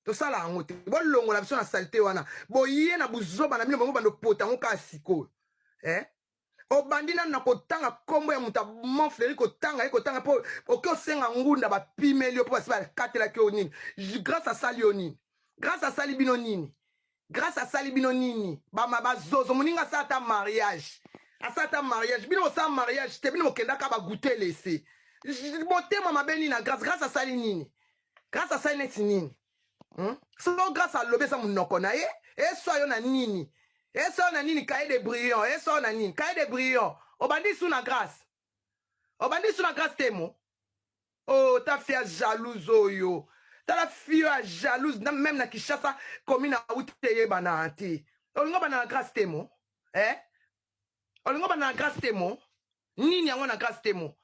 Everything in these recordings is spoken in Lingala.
To sala angote. Bon longo la biso na saleté wana. Bo yé na buzoba na bino bango bando potango ka siko. Obandina na kotanga kombo ya muta monfleri kotanga po okyo senga ngunda ba pimelio po basi ba katela ki onini. Grâce à ça nini. Grâce à ça libino nini. Grâce à ça libino nini. Ba zozo moninga sa ta mariage. Asa ta mariage. Bino sa mariage te bino kenda ka ba goûter laisser. Boté mama beni na grâce à ça nini. Grâce à ça nini. So grâce à l'obé ça monoko na ye. Et soyo na nini. Et soyo na nini cahier de brillant. Et soyo na nini cahier de brillant. Obandi sous la grâce. Obandi sous la grâce temo. Oh ta fille jalouse oyo. Ta la fille jalouse même na Kinshasa commune à Outeye bana anti. Olingo bana la grâce temo. Olingo bana la grâce temo. Nini yango na grâce temo.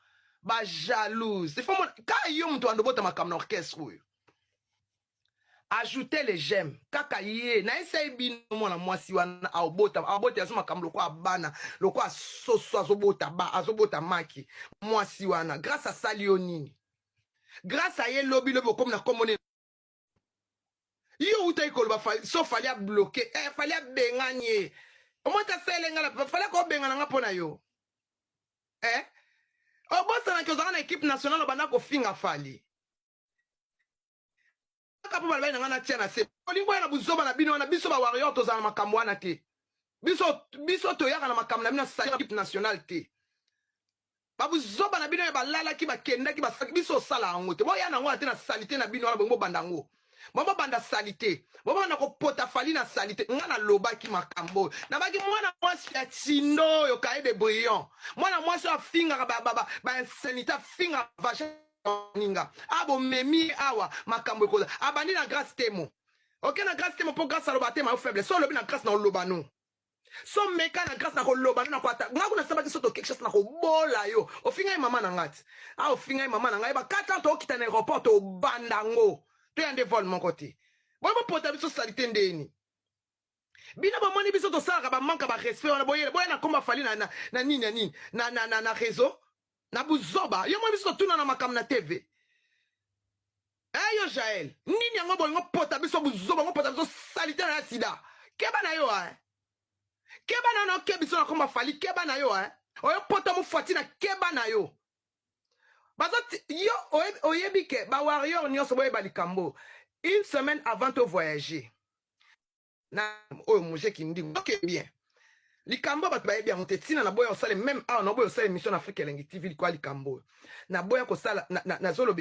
Ba jalouse. Il faut ka yo mtu andobota makamna orchestre oyo. Ajoutez les j'aime. Kaka ye. Na essaye bino mwana mwasi wana aobota yaso makambo lokwa bana, lokwa soso azobota maki. Mwasi wana grâce à ça nini. Grâce à ye lobby comme na komone. Yo uta ikolo ba so fallait à bloquer. Fallait à benganye. Au moins ta sele ngala fallait ko bengana nga pona yo. Obosa na kozanga na équipe nationale bana ko finga fali. Kapo balbai na tia na se. Olingo na buzoba na bino na biso ba warrior to za na makambo wana te. Biso to yaka na makambo na bino sa équipe nationale te. Ba buzoba na bino ba lala ki ba kenda ki ba biso sala ngote. Bo ya na ngwa te na salité na bino na bongo bandango. Bobo banda salité. Bobo na ko pota fali na salité. Nga na loba ki makambo. Na baki mwana mwasi ya chindo yo kae de brillant. Mwana mwasi ya finga ba insanité finga vache ninga abo memi awa makambo ekoza abandi na grâce temo. Ok na grâce temo po grâce à lobate ma faible so lobi na grâce na lobano so meka na grâce na ko lobano na kwata ngaku na sabaki soto quelque chose na ko bola yo ofinga mama na ngati ofinga mama na ngai ba 4 ans to kita na aéroport to bandango to yande vol mon côté bo pota biso salité ndeni bina ba moni biso to sala ba manka ba respect wana boye na komba fali na nini na réseau na buzoba yo mwa biso tuna na makam na TV yo Jaël nini yango bolingo pota biso buzoba ngo pota biso salité na sida keba na yo keba na no kebiso na komba fali keba na yo oyo pota mu fati na keba na yo bazot yo oyebike ba warrior nyonso boye balikambo une semaine avant de voyager na oyo muje kindi ok bien likambo bat baye bien montetina na boya osale même na boya osale mission Afrique Elengi TV kwa likambo na boya ko sala na zolo